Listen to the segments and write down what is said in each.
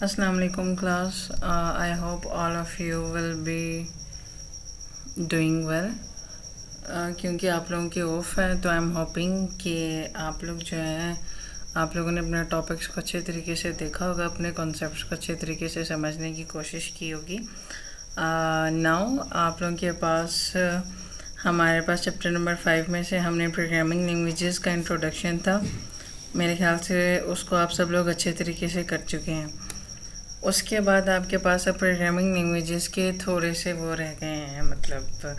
Assalamu alaikum class. I hope all of you will be doing well. क्योंकि आप लोगों की ऑफ है तो आई एम होपिंग कि आप लोग जो हैं आप लोगों ने अपने टॉपिक्स को अच्छे तरीके से देखा होगा, अपने कॉन्सेप्ट्स को अच्छे तरीके से समझने की कोशिश की होगी। नाउ आप लोगों के पास हमारे पास चैप्टर नंबर 5 में से हमने प्रोग्रामिंग लैंग्वेजेस का इंट्रोडक्शन था। मेरे ख्याल से उसको आप सब लोग अच्छे तरीके से कर चुके हैं। उसके बाद आपके पास अब प्रोग्रामिंग लैंग्वेजेस के थोड़े से वो रह गए हैं, मतलब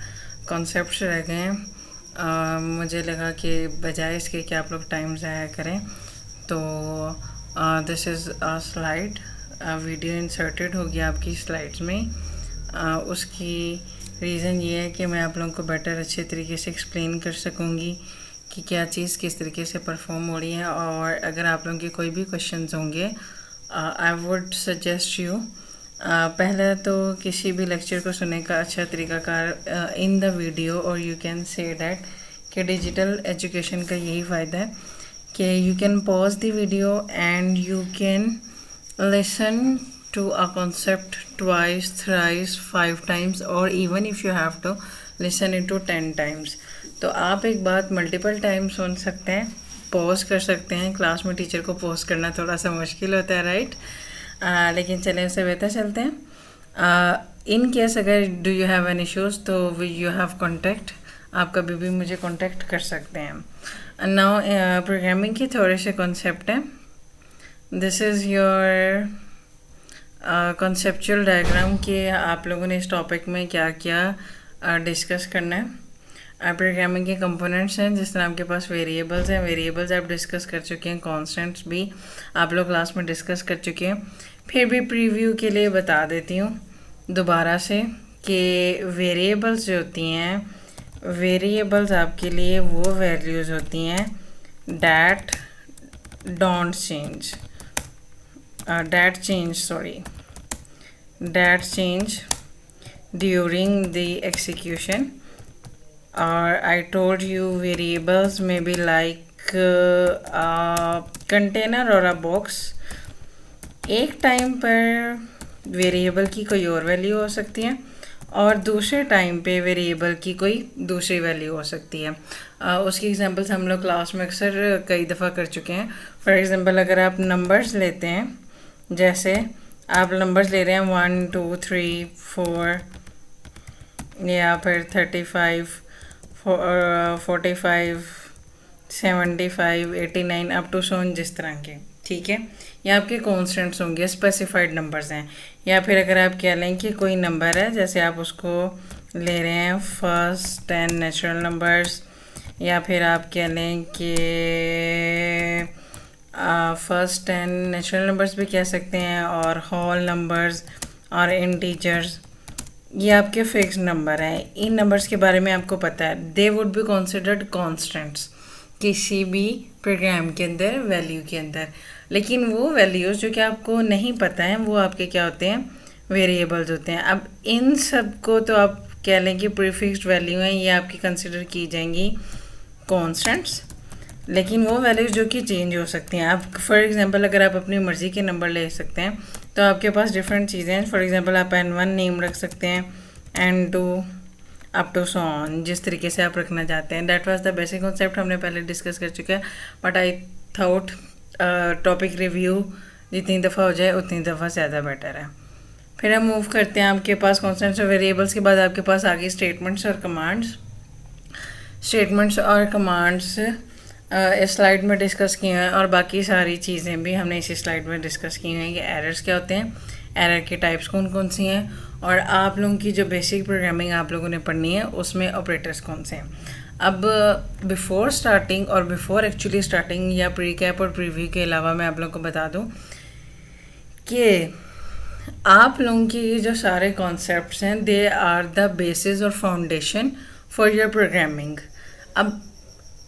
कॉन्सेप्ट्स रह गए हैं। मुझे लगा कि बजाय इसके कि आप लोग टाइम ज़ाया करें तो this is a slide, video inserted होगी आपकी स्लाइड्स में। उसकी रीज़न ये है कि मैं आप लोगों को बेटर अच्छे तरीके से एक्सप्लेन कर सकूँगी कि क्या चीज़ किस तरीके से परफॉर्म हो रही है। और अगर आप लोगों के कोई भी क्वेश्चंस होंगे आई वुड सजेस्ट यू पहले तो किसी भी लेक्चर को सुनने का अच्छा तरीकाकार इन द वीडियो, और यू कैन से दैट कि डिजिटल एजुकेशन का यही फ़ायदा है कि you can pause the video and you can listen to a concept twice, thrice, 5 times, or even if you have to listen it to 10 times. तो आप एक बात मल्टीपल टाइम सुन सकते हैं, पॉज कर सकते हैं। क्लास में टीचर को पॉज करना थोड़ा सा मुश्किल होता है, राइट? लेकिन चलें उससे बेहतर चलते हैं। इन केस अगर do you have an issues तो यू हैव कॉन्टेक्ट, आप कभी भी मुझे कॉन्टेक्ट कर सकते हैं। नाउ प्रोग्रामिंग के थोड़े से कॉन्सेप्ट हैं। This is your conceptual diagram कि आप लोगों ने इस टॉपिक में क्या क्या डिस्कस करना है। प्रोग्रामिंग के कंपोनेंट्स हैं, जिस तरह आपके पास वेरिएबल्स हैं, वेरिएबल्स आप डिस्कस कर चुके हैं, कॉन्स्टेंट्स भी आप लोग क्लास में डिस्कस कर चुके हैं। फिर भी प्रीव्यू के लिए बता देती हूँ दोबारा से कि वेरिएबल्स जो होती हैं, वेरिएबल्स आपके लिए वो वैल्यूज़ होती हैं that don't change, that change during the execution. Or I told you variables may be like a container or a box. एक टाइम पर वेरिएबल की कोई और वैल्यू हो सकती है और दूसरे टाइम पे वेरिएबल की कोई दूसरी वैल्यू हो सकती है। उसकी एग्जांपल्स हम लोग क्लास में अक्सर कई दफ़ा कर चुके हैं। फॉर एग्जांपल अगर आप नंबर्स लेते हैं, जैसे आप नंबर्स ले रहे हैं 1 2 3 4 या फिर 35 45 75 89 अप टू सोन, जिस तरह के, ठीक है, ये आपके कॉन्स्टेंट्स होंगे, स्पेसिफाइड नंबर्स हैं। या फिर अगर आप कह लें कि कोई नंबर है, जैसे आप उसको ले रहे हैं फर्स्ट 10 नेचुरल नंबर्स, या फिर आप कह लें कि फर्स्ट 10 नेचुरल नंबर्स भी कह सकते हैं, और होल नंबर्स और इंटीजर्स, ये आपके फिक्स नंबर हैं। इन नंबर्स के बारे में आपको पता है, they would be considered constants किसी भी प्रोग्राम के अंदर, वैल्यू के अंदर। लेकिन वो वैल्यूज़ जो कि आपको नहीं पता हैं वो आपके क्या होते हैं, वेरिएबल्स होते हैं। अब इन सब को तो आप कह लें कि प्रीफिक्स्ड वैल्यू हैं, ये आपकी कंसिडर की जाएंगी कॉन्स्टेंट्स। लेकिन वो वैल्यूज़ जो कि चेंज हो सकती हैं। आप फॉर एग्जांपल अगर आप अपनी मर्ज़ी के नंबर ले सकते हैं तो आपके पास डिफरेंट चीज़ें हैं। फॉर एग्जांपल आप N1 नेम रख सकते हैं, N2 up to so on, जिस तरीके से आप रखना चाहते हैं। That was the basic concept, हमने पहले डिस्कस कर चुके हैं। But I thought topic review जितनी दफ़ा हो जाए उतनी दफ़ा ज़्यादा बेटर है। फिर हम मूव करते हैं आपके पास कॉन्स्टेंट्स और वेरिएबल्स के बाद आपके पास आगे स्टेटमेंट्स और कमांड्स। स्टेटमेंट्स और कमांड्स इस स्लाइड में डिस्कस किए हैं, और बाकी सारी चीज़ें भी हमने इसी स्लाइड में डिस्कस की हैं कि एरर्स क्या होते हैं, एरर के टाइप्स कौन कौन सी हैं, और आप लोगों की जो बेसिक प्रोग्रामिंग आप लोगों ने पढ़नी है उसमें ऑपरेटर्स कौन से हैं। अब बिफ़ोर स्टार्टिंग और बिफ़ोर एक्चुअली स्टार्टिंग या प्री कैप और प्रीव्यू के अलावा मैं आप लोगों को बता दूं कि आप लोगों की जो सारे कॉन्सेप्ट्स हैं दे आर द बेसिस और फाउंडेशन फॉर योर प्रोग्रामिंग। अब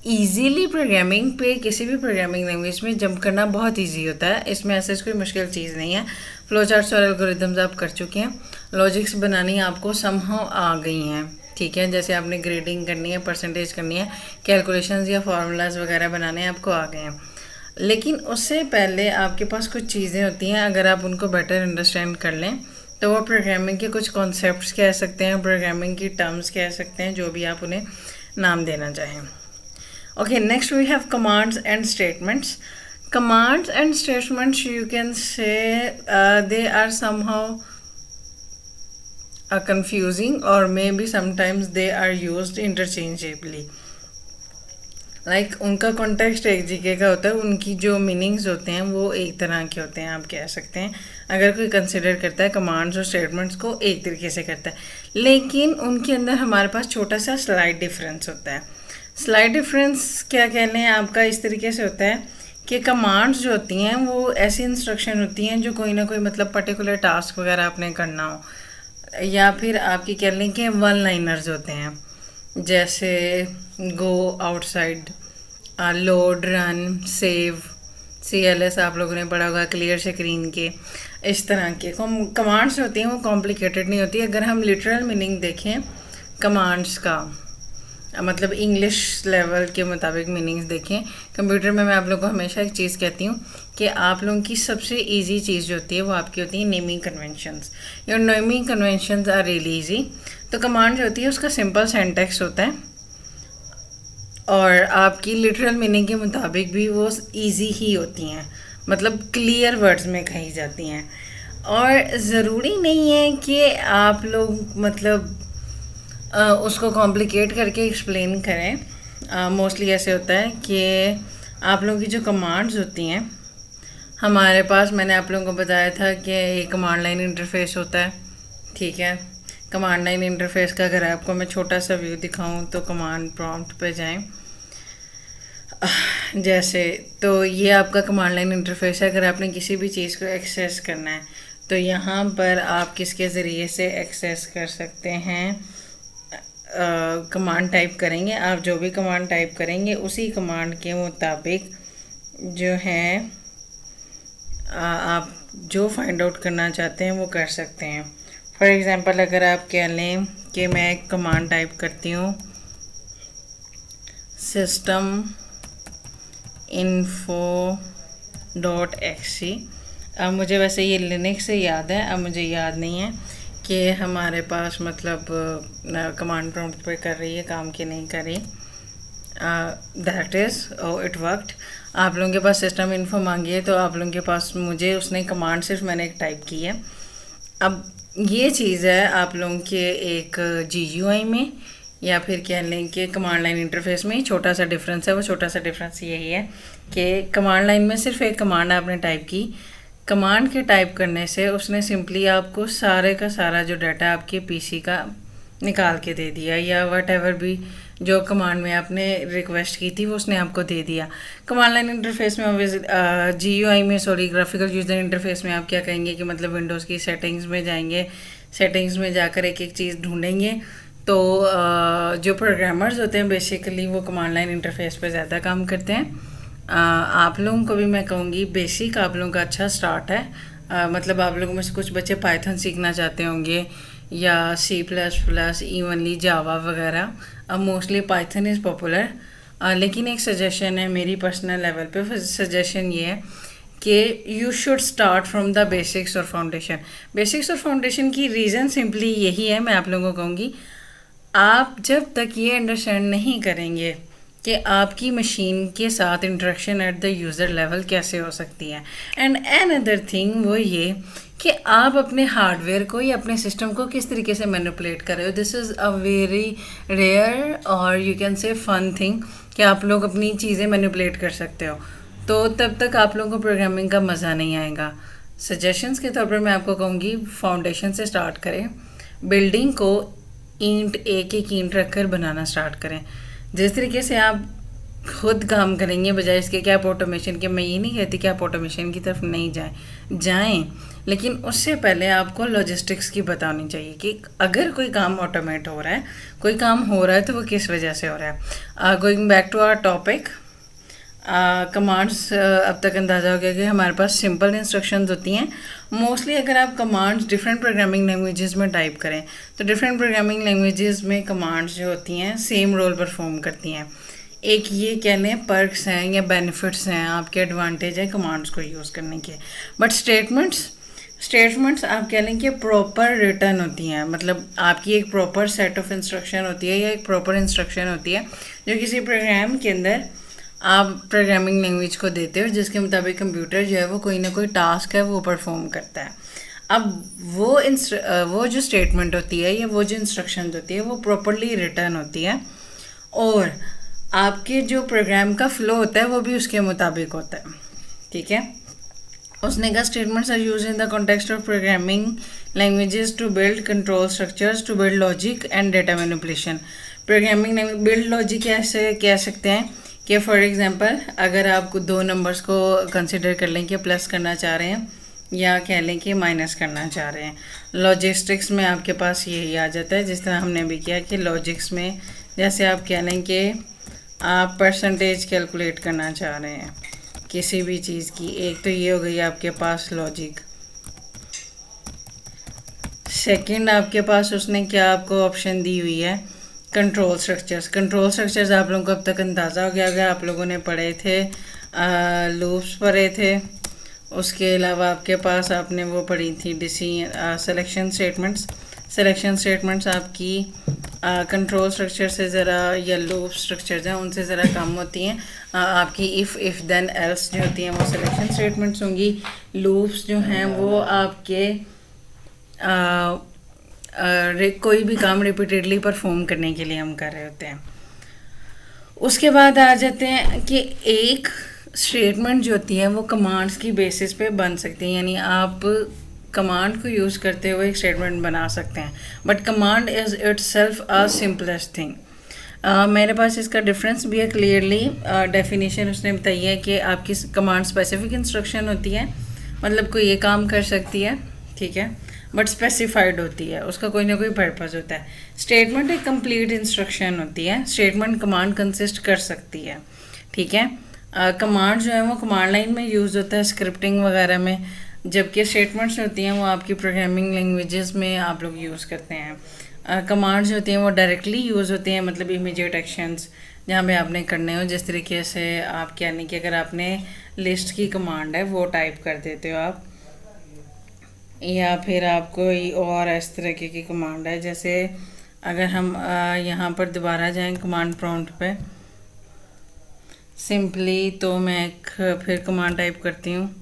ईजीली प्रोग्रामिंग पे किसी भी प्रोग्रामिंग लैंग्वेज में जंप करना बहुत इजी होता है, इसमें ऐसे कोई मुश्किल चीज़ नहीं है। फ्लो चार्ट्स और एल्गोरिदम्स आप कर चुके हैं, लॉजिक्स बनानी आपको समहाउ आ गई हैं, ठीक है। जैसे आपने ग्रेडिंग करनी है, परसेंटेज करनी है, कैलकुलेशंस या फार्मूलाज वगैरह बनाने आपको आ गए हैं। लेकिन उससे पहले आपके पास कुछ चीज़ें होती हैं, अगर आप उनको बेटर अंडरस्टैंड कर लें तो वो प्रोग्रामिंग के कुछ कॉन्सेप्ट्स कह सकते हैं, प्रोग्रामिंग की टर्म्स कह सकते हैं, जो भी आप उन्हें नाम देना चाहें। Okay, next we have commands and statements. Commands and statements, you can say they are somehow confusing, or maybe sometimes they are used interchangeably. Like उनका कॉन्टेक्स्ट एक जगह का होता है, उनकी जो मीनिंग्स होते हैं वो एक तरह के होते हैं, आप कह सकते हैं। अगर कोई कंसिडर करता है कमांड्स और स्टेटमेंट्स को एक तरीके से करता है, लेकिन उनके अंदर हमारे पास छोटा सा स्लाइड डिफरेंस होता है। स्लाइड डिफरेंस क्या कह लें आपका, इस तरीके से होता है कि कमांड्स जो होती हैं वो ऐसी इंस्ट्रक्शन होती हैं जो कोई ना कोई मतलब पर्टिकुलर टास्क वगैरह आपने करना हो, या फिर आपकी कह लें कि वन लाइनर्स होते हैं, जैसे go outside, load, run, save, CLS आप लोगों ने पढ़ा होगा, क्लियर स्क्रीन के। इस तरह के कमांड्स होती हैं, वो कॉम्प्लिकेटेड नहीं होती। अगर हम लिटरल मीनिंग देखें कमांड्स का, मतलब इंग्लिश लेवल के मुताबिक मीनिंग्स देखें, कंप्यूटर में मैं आप लोगों को हमेशा एक चीज़ कहती हूँ कि आप लोगों की सबसे इजी चीज़ जो होती है वो आपकी होती है naming conventions. Your naming conventions are really easy. तो कमांड जो होती है उसका सिंपल सिंटैक्स होता है, और आपकी लिटरल मीनिंग के मुताबिक भी वो इजी ही होती हैं, मतलब क्लियर वर्ड्स में कही जाती हैं। और ज़रूरी नहीं है कि आप लोग मतलब उसको कॉम्प्लिकेट करके एक्सप्लेन करें। मोस्टली ऐसे होता है कि आप लोगों की जो कमांड्स होती हैं, हमारे पास मैंने आप लोगों को बताया था कि एक कमांड लाइन इंटरफेस होता है, ठीक है। कमांड लाइन इंटरफेस का अगर आपको मैं छोटा सा व्यू दिखाऊं तो कमांड प्रॉम्प्ट पे जाएं, जैसे तो ये आपका कमांड लाइन इंटरफेस है। अगर आपने किसी भी चीज़ को एक्सेस करना है तो यहाँ पर आप किसके ज़रिए से एक्सेस कर सकते हैं, कमांड टाइप करेंगे। आप जो भी कमांड टाइप करेंगे उसी कमांड के मुताबिक जो है आप जो फाइंड आउट करना चाहते हैं वो कर सकते हैं। फॉर एग्ज़ाम्पल अगर आप कह लें कि मैं एक कमांड टाइप करती हूँ system info.exe, अब मुझे वैसे ये लिनक्स से याद है, अब मुझे याद नहीं है कि हमारे पास मतलब कमांड प्रॉम्प्ट पे कर रही है काम कि नहीं कर रही। That is it worked. आप लोगों के पास सिस्टम इन्फो मांगी है तो आप लोगों के पास मुझे उसने कमांड सिर्फ मैंने एक टाइप की है। अब ये चीज़ है आप लोगों के एक GUI में या फिर कह लें कि कमांड लाइन इंटरफेस में छोटा सा डिफरेंस है। वो छोटा सा डिफरेंस यही है कि कमांड लाइन में सिर्फ एक कमांड आपने टाइप की, कमांड के टाइप करने से उसने सिंपली आपको सारे का सारा जो डाटा आपके PC का निकाल के दे दिया, या वट एवर भी जो कमांड में आपने रिक्वेस्ट की थी वो उसने आपको दे दिया। कमांड लाइन इंटरफेस में GUI में ग्राफिकल यूज़र इंटरफेस में आप क्या कहेंगे कि मतलब विंडोज़ की सेटिंग्स में जाएंगे, सेटिंग्स में जाकर एक एक चीज़ ढूंढेंगे। तो जो प्रोग्रामर्स होते हैं बेसिकली वो कमांड लाइन इंटरफेस पे ज़्यादा काम करते हैं। आप लोगों को भी मैं कहूँगी बेसिक आप लोगों का अच्छा स्टार्ट है। मतलब आप लोगों में से कुछ बच्चे पाइथन सीखना चाहते होंगे या C++, इवनली जावा वगैरह। अब मोस्टली पाइथन इज़ पॉपुलर, लेकिन एक सजेशन है मेरी पर्सनल लेवल पे, सजेशन ये है कि you should start from the basics और फाउंडेशन। बेसिक्स और फाउंडेशन की रीज़न सिंपली यही है, मैं आप लोगों को कहूँगी आप जब तक ये अंडरस्टैंड नहीं करेंगे कि आपकी मशीन के साथ interaction at the user level कैसे हो सकती है, एंड अनदर थिंग वो ये कि आप अपने हार्डवेयर को या अपने सिस्टम को किस तरीके से मैनिपुलेट कर रहे हो। This is a very rare और you can say fun thing कि आप लोग अपनी चीज़ें मैनिपुलेट कर सकते हो, तो तब तक आप लोगों को प्रोग्रामिंग का मज़ा नहीं आएगा। सजेशंस के तौर पर मैं आपको कहूँगी फाउंडेशन से स्टार्ट करें, बिल्डिंग को ईंट एक एक ईंट रखकर बनाना स्टार्ट करें। जिस तरीके से आप खुद काम करेंगे बजाय इसके कि आप ऑटोमेशन के, मैं ये नहीं कहती कि आप ऑटोमेशन की तरफ नहीं जाएं, लेकिन उससे पहले आपको लॉजिस्टिक्स की बतानी चाहिए कि अगर कोई काम ऑटोमेट हो रहा है, कोई काम हो रहा है तो वो किस वजह से हो रहा है। Going back to our topic, commands अब तक अंदाज़ा हो गया कि हमारे पास सिंपल इंस्ट्रक्शंस होती हैं। मोस्टली अगर आप कमांड्स डिफरेंट प्रोग्रामिंग लैंग्वेजेस में टाइप करें तो डिफरेंट प्रोग्रामिंग लैंग्वेजेस में कमांड्स जो होती हैं सेम रोल परफॉर्म करती हैं। एक ये कह लें पर्क्स हैं या बेनिफिट्स हैं, आपके एडवांटेज है कमांड्स को यूज़ करने के। बट स्टेटमेंट्स आप कह लें कि प्रॉपर रिटर्न होती हैं, मतलब आपकी एक प्रॉपर सेट ऑफ इंस्ट्रक्शन होती है या एक प्रॉपर इंस्ट्रक्शन होती है जो किसी प्रोग्राम के अंदर आप प्रोग्रामिंग लैंग्वेज को देते हो, जिसके मुताबिक कंप्यूटर जो है वो कोई ना कोई टास्क है वो परफॉर्म करता है। अब वो जो स्टेटमेंट होती है या वो जो इंस्ट्रक्शन होती है वो प्रॉपरली रिटर्न होती है, और आपके जो प्रोग्राम का फ्लो होता है वो भी उसके मुताबिक होता है। ठीक है, उसने कहा statements are use in the context of programming languages to build control structures to build logic and data manipulation. Programming language build logic ऐसे कह सकते हैं कि फॉर एग्जांपल अगर आप दो नंबर्स को कंसिडर कर लें कि प्लस करना चाह रहे हैं या कह लें कि माइनस करना चाह रहे हैं, लॉजिस्टिक्स में आपके पास यही आ जाता है, जिस तरह हमने भी किया कि लॉजिक्स में जैसे आप कह लें कि आप परसेंटेज कैलकुलेट करना चाह रहे हैं किसी भी चीज़ की, एक तो ये हो गई आपके पास लॉजिक। सेकंड आपके पास उसने क्या आपको ऑप्शन दी हुई है, कंट्रोल स्ट्रक्चर्स। कंट्रोल स्ट्रक्चर्स आप लोगों को अब तक अंदाज़ा हो गया होगा, आप लोगों ने पढ़े थे, लूप्स पढ़े थे। उसके अलावा आपके पास आपने वो पढ़ी थी सिलेक्शन स्टेटमेंट्स। सिलेक्शन स्टेटमेंट्स आपकी कंट्रोल स्ट्रक्चर से ज़रा, या लूप स्ट्रक्चर्स हैं उनसे ज़रा कम होती हैं। आपकी इफ़ देन एल्स जो होती हैं वो सिलेक्शन स्टेटमेंट्स होंगी। लूप्स जो हैं वो आपके कोई भी काम रिपीटेडली परफॉर्म करने के लिए हम कर रहे होते हैं। उसके बाद आ जाते हैं कि एक स्टेटमेंट जो होती है वो कमांड्स की बेसिस पे बन सकती है, यानी आप कमांड को यूज़ करते हुए एक स्टेटमेंट बना सकते हैं, but command is itself a simplest thing. मेरे पास इसका डिफरेंस भी है क्लियरली। डेफिनेशन उसने बताई है कि आपकी कमांड स्पेसिफिक इंस्ट्रक्शन होती है, मतलब कोई ये काम कर सकती है, ठीक है, बट स्पेसिफाइड होती है, उसका कोई ना कोई पर्पज़ होता है। स्टेटमेंट एक कंप्लीट इंस्ट्रक्शन होती है। स्टेटमेंट कमांड कंसिस्ट कर सकती है, ठीक है। कमांड जो है वो कमांड लाइन में यूज़ होता है, स्क्रिप्टिंग वगैरह में, जबकि स्टेटमेंट्स होती हैं वो आपकी प्रोग्रामिंग लैंग्वेजेस में आप लोग यूज़ करते हैं। कमांड्स होती हैं वो डायरेक्टली यूज़ होती हैं, मतलब इमीडिएट एक्शंस जहाँ पे आपने करने हो, जिस तरीके से आप यानी कि अगर आपने लिस्ट की कमांड है वो टाइप कर देते हो आप, या फिर आप कोई और इस तरीके की कमांड है, जैसे अगर हम यहाँ पर दोबारा जाएं कमांड प्रॉम्प्ट पे सिंपली, तो मैं एक फिर कमांड टाइप करती हूँ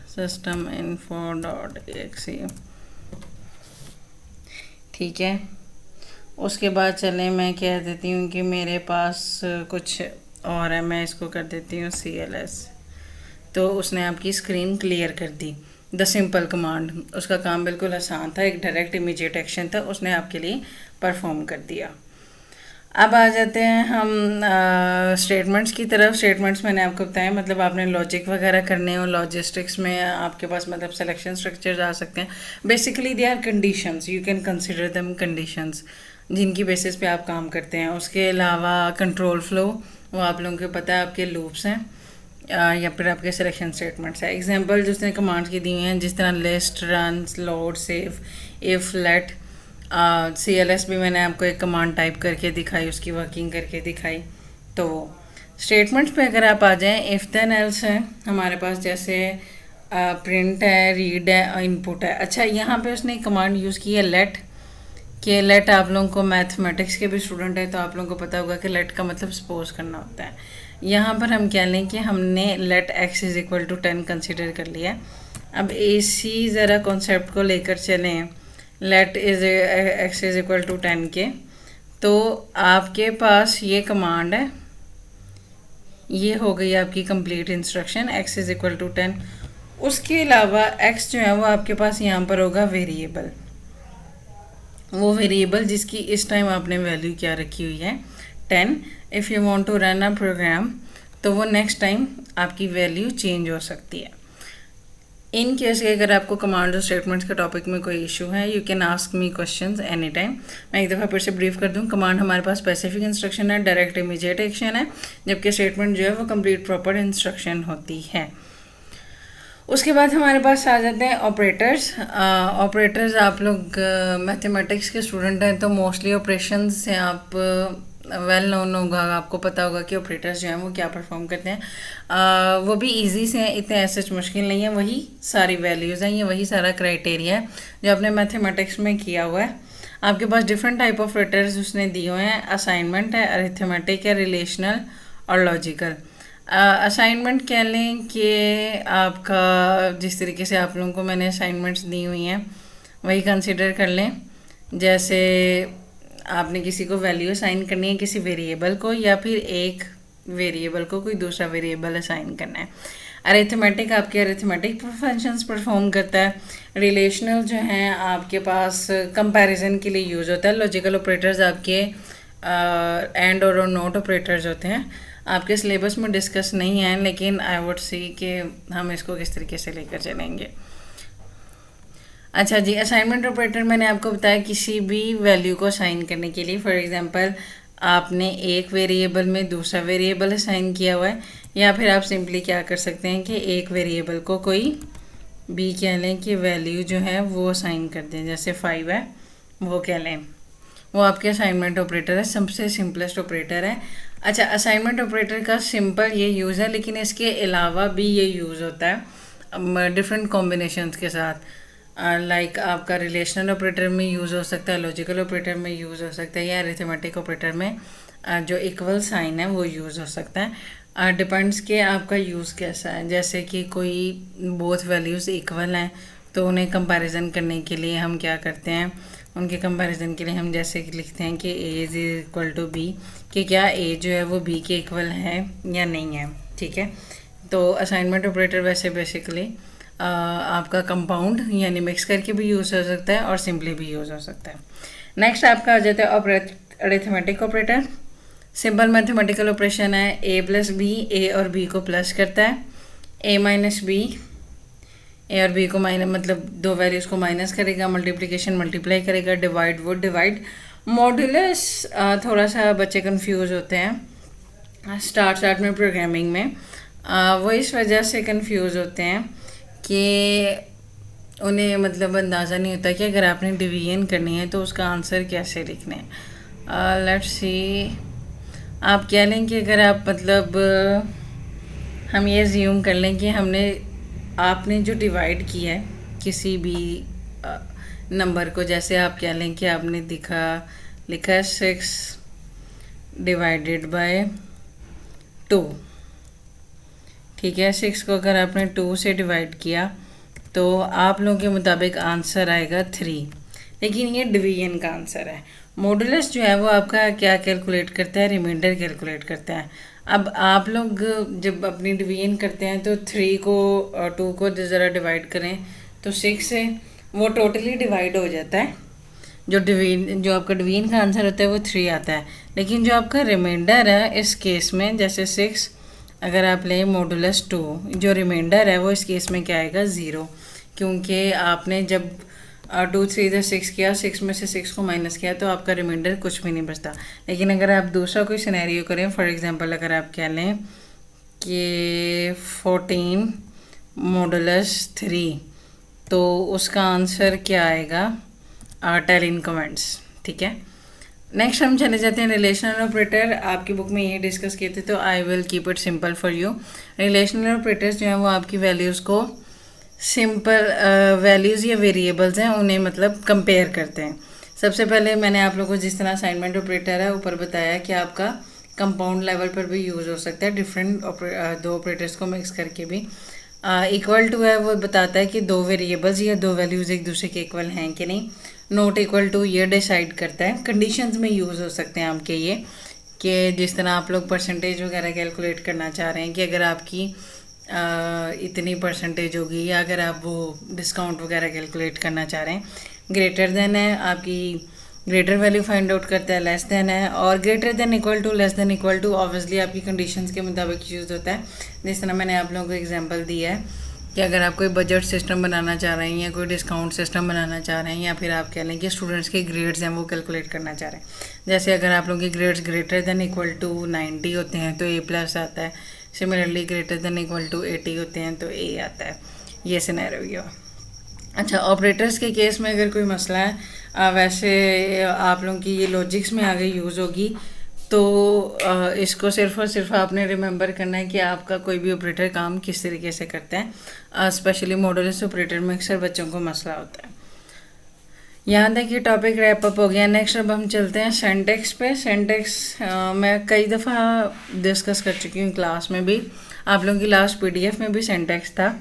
systeminfo.exe, ठीक है। उसके बाद चलें मैं कह देती हूँ कि मेरे पास कुछ और है, मैं इसको कर देती हूँ CLS, तो उसने आपकी स्क्रीन क्लियर कर दी। द सिंपल कमांड, उसका काम बिल्कुल आसान था, एक डायरेक्ट इमीडिएट एक्शन था, उसने आपके लिए परफॉर्म कर दिया। अब आ जाते हैं हम स्टेटमेंट्स की तरफ। स्टेटमेंट्स मैंने आपको बताया, मतलब आपने लॉजिक वगैरह करने हो, लॉजिस्टिक्स में आपके पास मतलब सिलेक्शन स्ट्रक्चर्स आ सकते हैं। Basically they are conditions, you can consider them conditions, जिनकी बेसिस पे आप काम करते हैं। उसके अलावा कंट्रोल फ्लो, वो आप लोगों को पता है आपके लूप्स हैं, या फिर आपके सिलेक्शन स्टेटमेंट्स हैं। एग्जांपल जो उसने कमांड्स की दी हुई हैं, जिस तरह list, run, load, save, if, let. CLS भी मैंने आपको एक कमांड टाइप करके दिखाई, उसकी वर्किंग करके दिखाई। तो स्टेटमेंट्स पे अगर आप आ जाएं, इफ़ देन एल्स है हमारे पास, जैसे प्रिंट है, रीड है, इनपुट है। अच्छा, यहाँ पे उसने कमांड यूज़ की है लेट, कि लेट आप लोगों को मैथमेटिक्स के भी स्टूडेंट है तो आप लोगों को पता होगा कि लेट का मतलब सपोज करना होता है। यहाँ पर हम कह लें कि हमने let x is equal to 10 consider कर लिया। अब इसी ज़रा कॉन्सेप्ट को लेकर चलें, let is x is equal to 10 के, तो आपके पास ये कमांड है, ये हो गई आपकी complete instruction, x is equal to 10। उसके अलावा x जो है वो आपके पास यहाँ पर होगा वेरिएबल, वो वेरिएबल जिसकी इस टाइम आपने वैल्यू क्या रखी हुई है 10। If you want to run a program, तो वो नेक्स्ट टाइम आपकी वैल्यू चेंज हो सकती है। इन केस अगर आपको कमांड और स्टेटमेंट्स के टॉपिक में कोई इशू है, you can ask me questions any time. मैं एक दफ़ा फिर से ब्रीफ कर दूं, कमांड हमारे पास स्पेसिफिक इंस्ट्रक्शन है, डायरेक्ट इमीडिएट एक्शन है, जबकि स्टेटमेंट जो है वो कंप्लीट प्रॉपर इंस्ट्रक्शन होती है। उसके बाद हमारे पास आ जाते हैं ऑपरेटर्स। ऑपरेटर्स आप लोग मैथमेटिक्स के स्टूडेंट हैं तो मोस्टली ऑपरेशंस से आप वेल नोन होगा, आपको पता होगा कि ऑपरेटर्स जो हैं वो क्या परफॉर्म करते हैं। वो भी इजी से हैं, इतने ऐसे मुश्किल नहीं है। वही सारी वैल्यूज़ हैं, ये वही सारा क्राइटेरिया है जो आपने मैथमेटिक्स में किया हुआ है। आपके पास डिफरेंट टाइप ऑफ ऑपरेटर्स उसने दिए हुए हैं। असाइनमेंट है, अरिथमेटिक है, रिलेशनल और लॉजिकल। असाइनमेंट कह लें कि आपका जिस तरीके से आप लोगों को मैंने असाइनमेंट्स दी हुई हैं वही कंसिडर कर लें। जैसे आपने किसी को वैल्यू असाइन करनी है, किसी वेरिएबल को, या फिर एक वेरिएबल को कोई दूसरा वेरिएबल असाइन करना है। अरिथमेटिक आपके अरिथमेटिक फंक्शंस परफॉर्म करता है। रिलेशनल जो हैं आपके पास कंपैरिजन के लिए यूज़ होता है। लॉजिकल ऑपरेटर्स आपके एंड और नॉट ऑपरेटर्स होते हैं। आपके सिलेबस में डिस्कस नहीं है, लेकिन आई वुड सी कि हम इसको किस तरीके से लेकर चलेंगे। अच्छा जी, असाइनमेंट ऑपरेटर मैंने आपको बताया किसी भी वैल्यू को असाइन करने के लिए। फॉर एग्जांपल आपने एक वेरिएबल में दूसरा वेरिएबल असाइन किया हुआ है, या फिर आप सिंपली क्या कर सकते हैं कि एक वेरिएबल को कोई भी कह लें कि वैल्यू जो है वो असाइन कर दें। जैसे 5 है वो कह लें, वो आपके असाइनमेंट ऑपरेटर है, सबसे सिंपलेस्ट ऑपरेटर है। अच्छा, असाइनमेंट ऑपरेटर का सिंपल ये यूज़ है, लेकिन इसके अलावा भी ये यूज़ होता है डिफरेंट कॉम्बिनेशंस के साथ। लाइक आपका रिलेशनल ऑपरेटर में यूज़ हो सकता है, लॉजिकल ऑपरेटर में यूज़ हो सकता है, या अरिथमेटिक ऑपरेटर में जो इक्वल साइन है वो यूज़ हो सकता है। डिपेंड्स कि आपका यूज़ कैसा है। जैसे कि कोई बोथ वैल्यूज़ इक्वल हैं तो उन्हें कंपैरिजन करने के लिए हम क्या करते हैं, उनके कंपैरिजन के लिए हम जैसे कि लिखते हैं कि A is equal to B, कि क्या ए जो है वो बी के इक्वल है या नहीं है। ठीक है, तो असाइनमेंट ऑपरेटर वैसे बेसिकली आपका कंपाउंड यानी मिक्स करके भी यूज़ हो सकता है और सिंपली भी यूज़ हो सकता है। नेक्स्ट आपका आ जाता है arithmetic operator. Simple mathematical operation है, ए प्लस बी, ए और बी को प्लस करता है, ए माइनस बी, ए और बी को माइनस मतलब दो वैल्यूज़ को माइनस करेगा, मल्टीप्लिकेशन मल्टीप्लाई करेगा, डिवाइड वो डिवाइड। मॉड्यूलस थोड़ा सा बच्चे कंफ्यूज होते हैं स्टार्ट में प्रोग्रामिंग में, वो इस वजह से कंफ्यूज होते हैं कि उन्हें मतलब अंदाज़ा नहीं होता कि अगर आपने डिवीजन करनी है तो उसका आंसर कैसे लिखना है। लेट्स सी, आप कह लें कि अगर आप मतलब हम ये ज्यूम कर लें कि आपने जो डिवाइड किया है किसी भी नंबर को, जैसे आप कह लें कि आपने लिखा है 6 डिवाइडेड बाय 2। ठीक है, 6 को अगर आपने 2 से डिवाइड किया तो आप लोगों के मुताबिक आंसर आएगा 3, लेकिन ये डिवीजन का आंसर है। मॉडुलस जो है वो आपका क्या कैलकुलेट करता है, रिमाइंडर कैलकुलेट करता है। अब आप लोग जब अपनी डिवीजन करते हैं तो 3 को 2 को ज़रा डिवाइड करें तो 6 से वो टोटली डिवाइड हो जाता है। जो आपका डिवीजन का आंसर होता है वो 3 आता है, लेकिन जो आपका रिमाइंडर है इस केस में, जैसे 6 अगर आप लें मॉडुलस 2, जो रिमाइंडर है वो इस केस में क्या आएगा, 0, क्योंकि आपने जब 2 3 इधर 6 किया, 6 में से 6 को माइनस किया तो आपका रिमाइंडर कुछ भी नहीं बचता। लेकिन अगर आप दूसरा कोई सिनेरियो करें, फॉर एग्जांपल अगर आप कह लें कि 14 मॉडुलस 3, तो उसका आंसर क्या आएगा, टेल इन कमेंट्स। ठीक है, नेक्स्ट हम चले जाते हैं रिलेशनल ऑपरेटर। आपकी बुक में यही डिस्कस किए थे, तो I will keep it simple for you. Relational operators जो हैं वो आपकी वैल्यूज़ को सिंपल वैल्यूज़ या वेरिएबल्स हैं उन्हें मतलब कंपेयर करते हैं। सबसे पहले मैंने आप लोगों को जिस तरह असाइनमेंट ऑपरेटर है ऊपर बताया कि आपका कंपाउंड लेवल पर भी यूज़ हो सकता है, डिफरेंट दो ऑपरेटर्स को मिक्स करके भी। इक्वल टू है वो बताता है कि दो वेरिएबल्स या दो वैल्यूज़ एक दूसरे के इक्वल हैं कि नहीं। नॉट इक्वल टू ये डिसाइड करता है। कंडीशंस में यूज़ हो सकते हैं आपके ये, कि जिस तरह आप लोग परसेंटेज वगैरह कैलकुलेट करना चाह रहे हैं कि अगर आपकी इतनी परसेंटेज होगी, या अगर आप वो डिस्काउंट वगैरह कैलकुलेट करना चाह रहे हैं। ग्रेटर देन है, आपकी ग्रेटर वैल्यू फाइंड आउट करता है, लेस देन है, और greater than equal to, less than equal to obviously आपकी कंडीशंस के मुताबिक यूज़ होता है। जिस तरह मैंने आप लोगों को एग्जांपल दिया है कि अगर आप कोई बजट सिस्टम बनाना चाह रहे हैं या कोई डिस्काउंट सिस्टम बनाना चाह रहे हैं, या फिर आप कह लें कि स्टूडेंट्स के ग्रेड्स हैं वो कैलकुलेट करना चाह रहे हैं। जैसे अगर आप लोगों के grades greater than equal to 90 होते हैं तो A+ आता है। Similarly greater than equal to 80 होते हैं तो A आता है। ये सिनेरियो। अच्छा, ऑपरेटर्स के केस में अगर कोई मसला है, वैसे आप लोगों की ये लॉजिक्स में आगे यूज़ होगी, तो इसको सिर्फ और सिर्फ आपने रिमेंबर करना है कि आपका कोई भी ऑपरेटर काम किस तरीके से करता है। स्पेशली मॉडुलस ऑपरेटर में अक्सर बच्चों को मसला होता है। यहाँ तक ये टॉपिक रैप अप हो गया। नेक्स्ट अब हम चलते हैं सिंटैक्स पे। सिंटैक्स मैं कई दफ़ा डिस्कस कर चुकी हूँ क्लास में भी, आप लोगों की लास्ट पीडीएफ में भी सिंटैक्स था।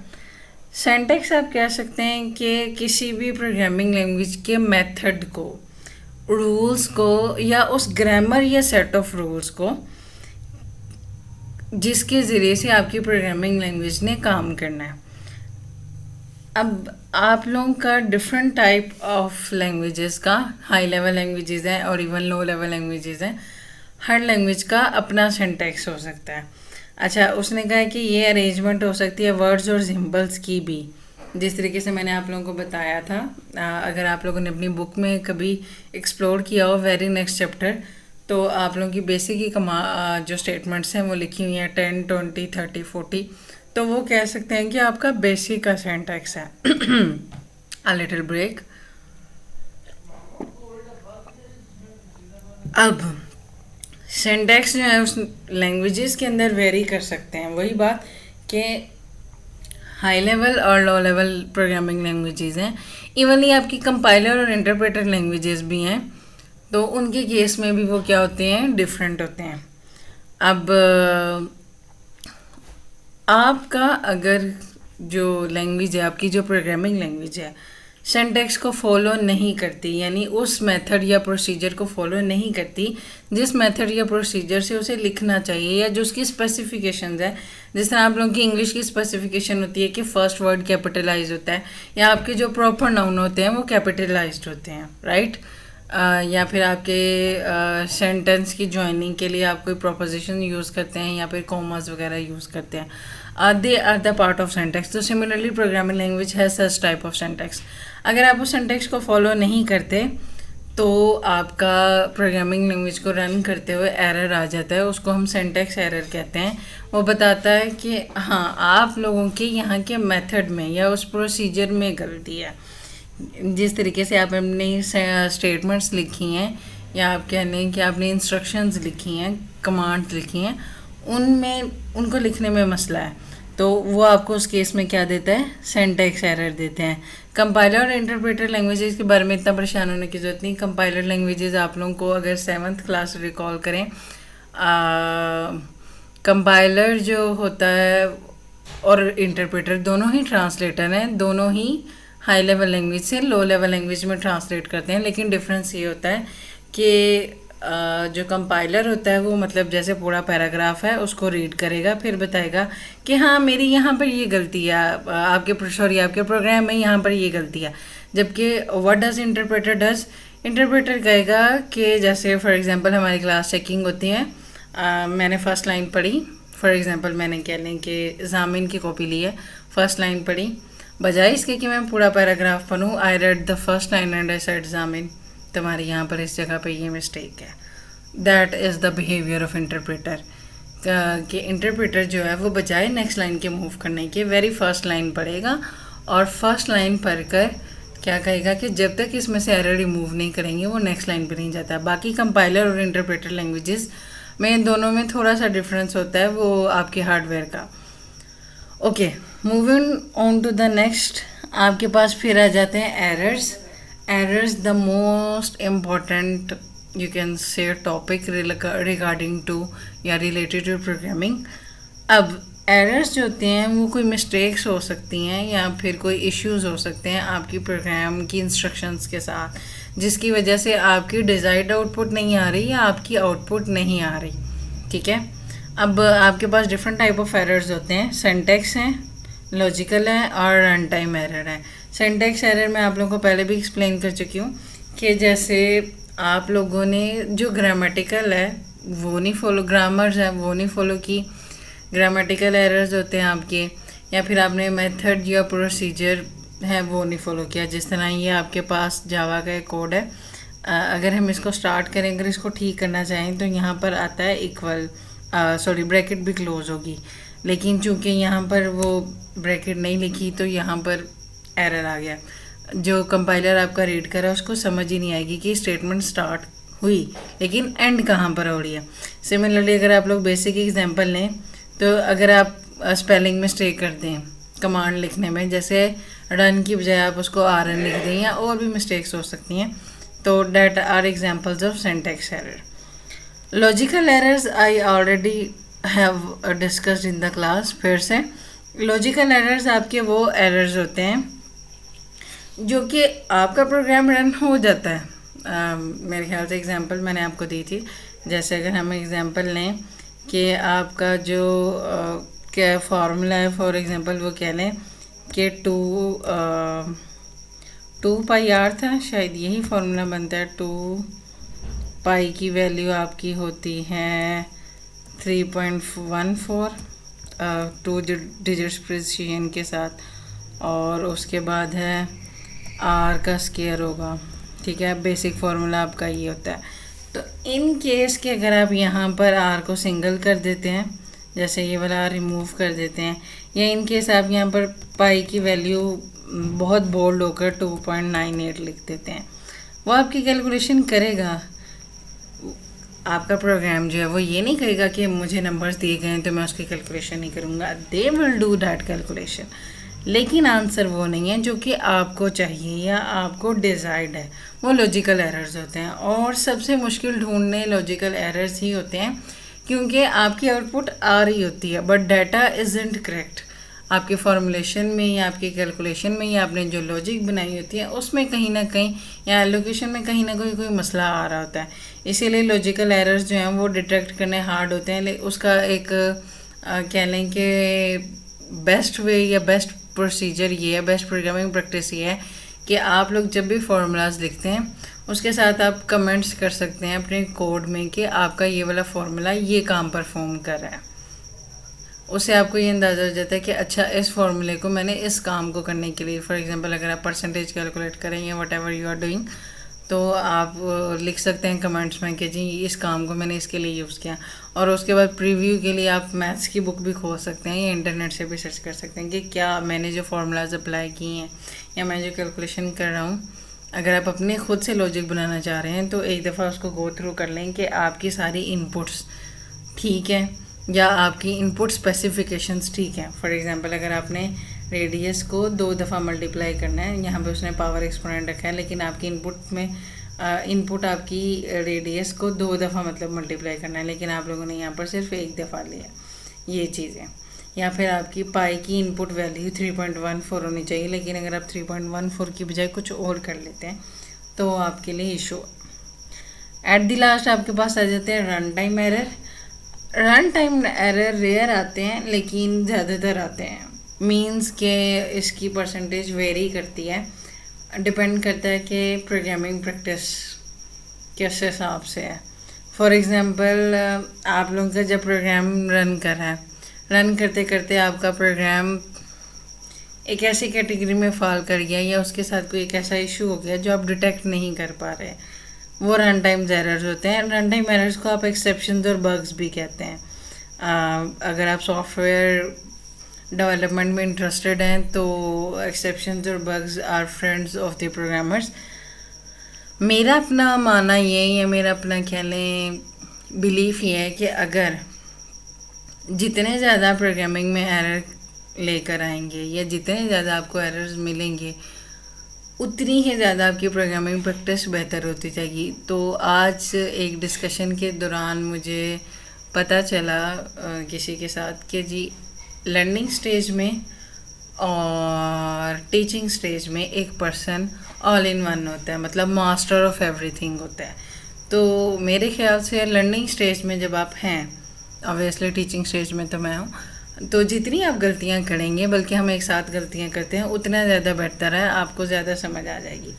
सिंटैक्स आप कह सकते हैं कि किसी भी प्रोग्रामिंग लैंग्वेज के मेथड को, रूल्स को, या उस ग्रामर या सेट ऑफ रूल्स को जिसके ज़रिए से आपकी प्रोग्रामिंग लैंग्वेज ने काम करना है। अब आप लोगों का डिफरेंट टाइप ऑफ लैंग्वेजेस का, हाई लेवल लैंग्वेजेस हैं और इवन लो लेवल लैंग्वेजेस हैं, हर लैंग्वेज का अपना सिंटैक्स हो सकता है। अच्छा, उसने कहा है कि ये अरेंजमेंट हो सकती है वर्ड्स और सिंबल्स की भी, जिस तरीके से मैंने आप लोगों को बताया था। अगर आप लोगों ने अपनी बुक में कभी एक्सप्लोर किया हो वेरी नेक्स्ट चैप्टर, तो आप लोगों की बेसिक ही जो स्टेटमेंट्स हैं वो लिखी हुई हैं 10, 20, 30, 40, तो वो कह सकते हैं कि आपका बेसिक का सिंटैक्स है। A little break. अब सिंटैक्स जो है उस लैंग्वेजेस के अंदर वेरी कर सकते हैं। वही बात कि हाई लेवल और लो लेवल प्रोग्रामिंग लैंग्वेजेस हैं। इवनली आपकी कंपाइलर और इंटरप्रेटर लैंग्वेजेस भी हैं, तो उनके केस में भी वो क्या होते हैं, डिफरेंट होते हैं। अब आपका अगर जो लैंग्वेज है, आपकी जो प्रोग्रामिंग लैंग्वेज है, सिंटैक्स को फॉलो नहीं करती, यानी उस मेथड या प्रोसीजर को फॉलो नहीं करती जिस मेथड या प्रोसीजर से उसे लिखना चाहिए, या जो उसकी स्पेसिफिकेशंस है, जिस तरह आप लोगों की इंग्लिश की स्पेसिफिकेशन होती है कि फर्स्ट वर्ड कैपिटलाइज होता है, या आपके जो प्रॉपर नाउन होते हैं वो कैपिटलाइज्ड होते हैं, राइट। या फिर आपके सेंटेंस की जॉइनिंग के लिए आप कोई प्रोपोजिशन यूज़ करते हैं या फिर कॉमास वगैरह यूज़ करते हैं, they are the part of syntax. तो सिमिलरली प्रोग्रामिंग लैंग्वेज है सच टाइप ऑफ सिंटैक्स। अगर आप उस सिंटैक्स को फॉलो नहीं करते तो आपका प्रोग्रामिंग लैंग्वेज को रन करते हुए एरर आ जाता है, उसको हम सिंटैक्स एरर कहते हैं। वो बताता है कि हाँ, आप लोगों के यहाँ के मेथड में या उस प्रोसीजर में गलती है। जिस तरीके से आप अपनी स्टेटमेंट्स लिखी हैं, या आप कह लें कि आपने इंस्ट्रक्शंस लिखी हैं, कमांड्स लिखी हैं, उनमें उनको लिखने में मसला है, तो वो आपको उस केस में क्या देता है, सिंटैक्स एरर देते हैं। कंपाइलर और इंटरप्रेटर लैंग्वेजेस के बारे में इतना परेशान होने की ज़रूरत नहीं। कंपाइलर लैंग्वेजेस आप लोगों को अगर 7th क्लास रिकॉल करें, कंपाइलर जो होता है और इंटरप्रेटर दोनों ही ट्रांसलेटर हैं, दोनों ही हाई लेवल लैंग्वेज से लो लेवल लैंग्वेज में ट्रांसलेट करते हैं। लेकिन डिफरेंस ये होता है कि जो कंपाइलर होता है वो मतलब जैसे पूरा पैराग्राफ है उसको रीड करेगा, फिर बताएगा कि हाँ मेरी यहाँ पर ये गलती है, आपके प्रोग्राम में यहाँ पर ये गलती है। जबकि what does interpreter does, interpreter कहेगा कि जैसे फॉर एग्जांपल हमारी क्लास चेकिंग होती है, मैंने फर्स्ट लाइन पढ़ी, फॉर एग्जांपल मैंने कह लें कि जामिन की कॉपी ली है, फर्स्ट लाइन पढ़ी, बजाय इसके कि मैं पूरा पैराग्राफ पढ़ूँ, I read the first line and I said जामिन, तुम्हारी यहाँ पर इस जगह पे ये मिस्टेक है। That is the behaviour of interpreter. कि इंटरप्रेटर जो है वो बजाय नेक्स्ट लाइन के मूव करने के वेरी फर्स्ट लाइन पढ़ेगा और फर्स्ट लाइन पढ़कर क्या कहेगा कि जब तक इसमें से एरर रिमूव नहीं करेंगे वो नेक्स्ट लाइन पे नहीं जाता। बाकी कंपाइलर और इंटरप्रेटर लैंग्वेजेस में इन दोनों में थोड़ा सा डिफरेंस होता है, वो आपके हार्डवेयर का। Okay, moving on to the next, आपके पास फिर आ जाते हैं errors. Errors the most important you can say topic regarding to या रिलेटेड टू प्रोग्रामिंग। अब एरर्स जो होते हैं वो कोई मिस्टेक्स हो सकती हैं या फिर कोई इश्यूज हो सकते हैं आपकी प्रोग्राम की इंस्ट्रक्शंस के साथ, जिसकी वजह से आपकी डिज़ायर्ड आउटपुट नहीं आ रही या आपकी आउटपुट नहीं आ रही, ठीक है। अब आपके पास डिफरेंट टाइप ऑफ एरर्स होते हैं, सिंटैक्स हैं, लॉजिकल है और रन टाइम एरर है। सिंटैक्स एरर मैं आप लोगों को पहले भी एक्सप्लेन कर चुकी हूँ कि जैसे आप लोगों ने जो ग्रामेटिकल है वो नहीं फॉलो, ग्रामर्स है वो नहीं फॉलो की, ग्रामेटिकल एरर्स होते हैं आपके, या फिर आपने मेथड या प्रोसीजर है वो नहीं फॉलो किया। जिस तरह ये आपके पास जावा का एक कोड है, अगर हम इसको स्टार्ट करें, अगर इसको ठीक करना चाहें तो यहाँ पर आता है इक्वल, ब्रैकेट भी क्लोज होगी, लेकिन चूंकि यहाँ पर वो ब्रैकेट नहीं लिखी तो यहाँ पर एरर आ गया। जो कंपाइलर आपका रीड करा उसको समझ ही नहीं आएगी कि स्टेटमेंट स्टार्ट हुई, लेकिन एंड कहाँ पर हो रही है। सिमिलरली अगर आप लोग बेसिक एग्जांपल लें, तो अगर आप स्पेलिंग मिस्टेक कर दें कमांड लिखने में, जैसे रन की बजाय आप उसको RN लिख दें, या और भी मिस्टेक्स हो सकती हैं, तो that are examples of syntax error. Logical errors I already have discussed in the class. फिर से लॉजिकल एरर्स आपके वो एरर्स होते हैं जो कि आपका प्रोग्राम रन हो जाता है। मेरे ख्याल से एग्जांपल मैंने आपको दी थी। जैसे अगर हम एग्जांपल लें कि आपका जो क्या फार्मूला है, फॉर एग्जांपल वो कह लें कि 2 पाई आर था, शायद यही फार्मूला बनता है। 2 पाई की वैल्यू आपकी होती है 3.14, 2 डिजिट्स प्रिसिशन के साथ, और उसके बाद है आर का स्क्वायर होगा। ठीक है, बेसिक फार्मूला आपका ये होता है। तो इन केस के अगर आप यहाँ पर आर को सिंगल कर देते हैं, जैसे ये वाला आर रिमूव कर देते हैं, या इन केस आप यहाँ पर पाई की वैल्यू बहुत बोल्ड होकर 2.98 लिख देते हैं, वो आपकी कैलकुलेशन करेगा। आपका प्रोग्राम जो है वो ये नहीं कहेगा कि मुझे नंबर्स दिए गए हैं तो मैं उसकी कैलकुलेशन नहीं करूँगा। They will do that calculation, लेकिन आंसर वो नहीं है जो कि आपको चाहिए या आपको डिज़ायर्ड है। वो लॉजिकल एरर्स होते हैं, और सबसे मुश्किल ढूंढने लॉजिकल एरर्स ही होते हैं, क्योंकि आपकी आउटपुट आ रही होती है बट डाटा इज़ंट करेक्ट। आपके फॉर्मुलेशन में या आपकी कैलकुलेशन में या आपने जो लॉजिक बनाई होती है उसमें कहीं ना कहीं, या एलोकेशन में कहीं ना कोई मसला आ रहा होता है। इसीलिए लॉजिकल एरर्स जो हैं वो डिटेक्ट करने हार्ड होते हैं। उसका एक कह लें कि बेस्ट वे या बेस्ट प्रोसीजर ये है, बेस्ट प्रोग्रामिंग प्रैक्टिस ये है कि आप लोग जब भी फार्मूलाज लिखते हैं उसके साथ आप कमेंट्स कर सकते हैं अपने कोड में कि आपका ये वाला फार्मूला ये काम परफॉर्म कर रहा है। उससे आपको ये अंदाज़ा हो जाता है कि अच्छा, इस फार्मूले को मैंने इस काम को करने के लिए, फॉर एग्जांपल अगर आप परसेंटेज कैलकुलेट करें या whatever you are doing, तो आप लिख सकते हैं कमेंट्स में कि जी इस काम को मैंने इसके लिए यूज़ किया। और उसके बाद प्रीव्यू के लिए आप मैथ्स की बुक भी खोल सकते हैं या इंटरनेट से भी सर्च कर सकते हैं कि क्या मैंने जो फार्मूलाज अप्लाई किए हैं या मैं जो कैलकुलेशन कर रहा हूँ, अगर आप अपने खुद से लॉजिक बनाना चाह रहे हैं तो एक दफ़ा उसको गो थ्रू कर लें कि आपकी सारी इनपुट्स ठीक है या आपकी इनपुट स्पेसिफिकेशंस ठीक हैं। फॉर एग्जांपल अगर आपने रेडियस को 2 दफ़ा मल्टीप्लाई करना है, यहाँ पे उसने पावर एक्सपोनेंट रखा है, लेकिन आपकी इनपुट में इनपुट आपकी रेडियस को 2 दफ़ा मतलब मल्टीप्लाई करना है, लेकिन आप लोगों ने यहाँ पर सिर्फ 1 दफ़ा लिया, ये चीज़ें। या फिर आपकी पाई की इनपुट वैल्यू 3.14 होनी चाहिए, लेकिन अगर आप 3.14 की बजाय कुछ और कर लेते हैं तो आपके लिए इशू। एट द लास्ट आपके पास आ जाते हैं run time error. Run time error rare आते हैं लेकिन ज़्यादातर आते हैं, मींस के इसकी परसेंटेज वेरी करती है, डिपेंड करता है कि प्रोग्रामिंग प्रैक्टिस किस हिसाब से है। फॉर एग्ज़ाम्पल आप लोगों का जब प्रोग्राम रन कर रहा है, रन करते करते आपका प्रोग्राम एक ऐसी कैटेगरी में फॉल कर गया या उसके साथ कोई एक ऐसा इशू हो गया जो आप डिटेक्ट नहीं कर पा रहे, वो रन टाइम एरर्स होते हैं। रन टाइम एरर्स को आप एक्सेप्शंस और बग्स भी कहते हैं। अगर आप सॉफ्टवेयर डेवलपमेंट में इंटरेस्टेड हैं तो एक्सेप्शंस और bugs are friends of the programmers. मेरा अपना मानना ये या मेरा अपना कह लें बिलीफ ये है कि अगर जितने ज़्यादा प्रोग्रामिंग में एरर लेकर आएंगे या जितने ज़्यादा आपको एरर्स मिलेंगे, उतनी ही ज़्यादा आपकी प्रोग्रामिंग प्रैक्टिस बेहतर होती जाएगी। तो आज एक डिस्कशन के दौरान मुझे पता चला किसी के साथ कि जी लर्निंग स्टेज में और टीचिंग स्टेज में एक पर्सन ऑल इन वन होता है, मतलब मास्टर ऑफ एवरीथिंग होता है। तो मेरे ख्याल से लर्निंग स्टेज में जब आप हैं, ऑब्वियसली टीचिंग स्टेज में तो मैं हूँ, तो जितनी आप गलतियाँ करेंगे, बल्कि हम एक साथ गलतियाँ करते हैं, उतना ज़्यादा बेहतर है, आपको ज़्यादा समझ आ जाएगी।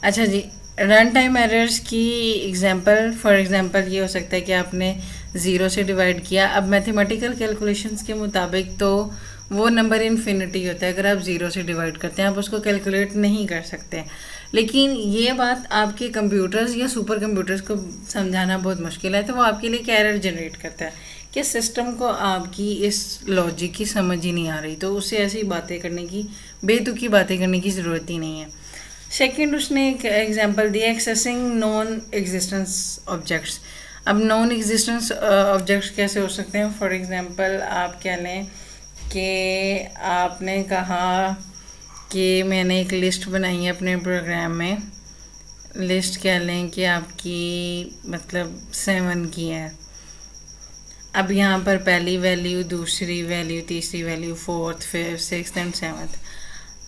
अच्छा जी, रन टाइम एरर्स की एग्जांपल, फॉर एग्जांपल ये हो सकता है कि आपने 0 से डिवाइड किया। अब मैथमेटिकल कैलकुलेशंस के मुताबिक तो वो नंबर इन्फिनिटी होता है, अगर आप 0 से डिवाइड करते हैं आप उसको कैलकुलेट नहीं कर सकते। लेकिन ये बात आपके कंप्यूटर्स या सुपर कंप्यूटर्स को समझाना बहुत मुश्किल है, तो वो आपके लिए क्या एरर जनरेट करता है कि सिस्टम को आपकी इस लॉजिक की समझ ही नहीं आ रही, तो उससे ऐसी बातें करने की, बेतुकी बातें करने की ज़रूरत ही नहीं है। सेकंड उसने एक एग्जांपल दिया, एक्सेसिंग नॉन एग्जिस्टेंस ऑब्जेक्ट्स। अब नॉन एग्जिस्टेंस ऑब्जेक्ट्स कैसे हो सकते हैं? फॉर एग्जांपल आप क्या लें कि आपने कहा कि मैंने एक लिस्ट बनाई है अपने प्रोग्राम में, लिस्ट कह लें कि आपकी मतलब 7 की है। अब यहाँ पर पहली वैल्यू, दूसरी वैल्यू, तीसरी value, fourth, fifth, sixth and seventh.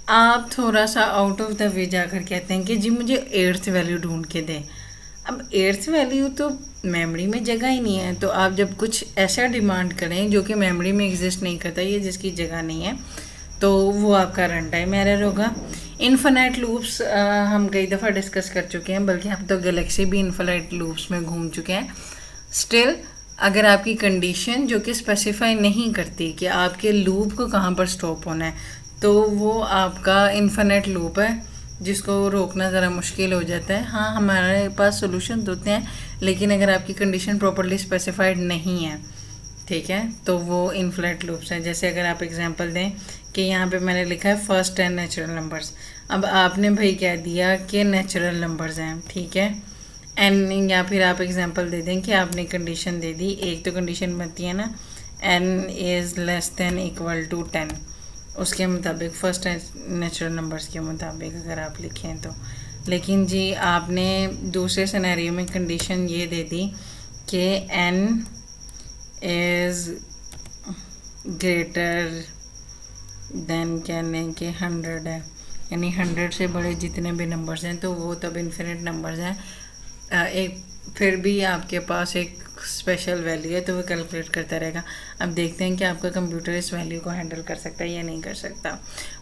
आप थोड़ा सा आउट ऑफ द वे जाकर कहते हैं कि जी मुझे 8th वैल्यू ढूंढ के दें। अब 8th वैल्यू तो मेमोरी में जगह ही नहीं है, तो आप जब कुछ ऐसा डिमांड करें जो कि मेमोरी में एग्जिस्ट नहीं करता, ये जिसकी जगह नहीं है, तो वो आपका रन टाइम एरर होगा। इन्फिनाइट लूप्स हम कई दफ़ा डिस्कस कर चुके हैं, बल्कि हम तो गैलेक्सी भी इन्फिनाइट लूप्स में घूम चुके हैं। स्टिल अगर आपकी कंडीशन जो कि स्पेसिफाई नहीं करती कि आपके लूप को कहाँ पर स्टॉप होना है, तो वो आपका इन्फिनिट लूप है जिसको रोकना ज़रा मुश्किल हो जाता है। हाँ, हमारे पास सोल्यूशन होते हैं, लेकिन अगर आपकी कंडीशन प्रॉपरली स्पेसिफाइड नहीं है, ठीक है, तो वो इनफ्लेट लूप्स हैं। जैसे अगर आप एग्जांपल दें कि यहाँ पे मैंने लिखा है फर्स्ट 10 नेचुरल नंबर्स। अब आपने भाई कह दिया कि नेचुरल नंबर्स हैं, ठीक है, एन, या फिर आप एग्जांपल दे दें कि आपने कंडीशन दे दी, एक तो कंडीशन बनती है ना, n is less than equal to 10, उसके मुताबिक फर्स्ट नेचुरल नंबर्स के मुताबिक अगर आप लिखें तो। लेकिन जी आपने दूसरे सिनेरियो में कंडीशन ये दे दी कि n इज़ ग्रेटर देन कहने के 100 है, यानी 100 से बड़े जितने भी नंबर्स हैं तो वो तब इन्फिनिट नंबर्स हैं। एक फिर भी आपके पास एक स्पेशल वैल्यू है तो वो कैलकुलेट करता रहेगा। अब देखते हैं कि आपका कंप्यूटर इस वैल्यू को हैंडल कर सकता है या नहीं कर सकता।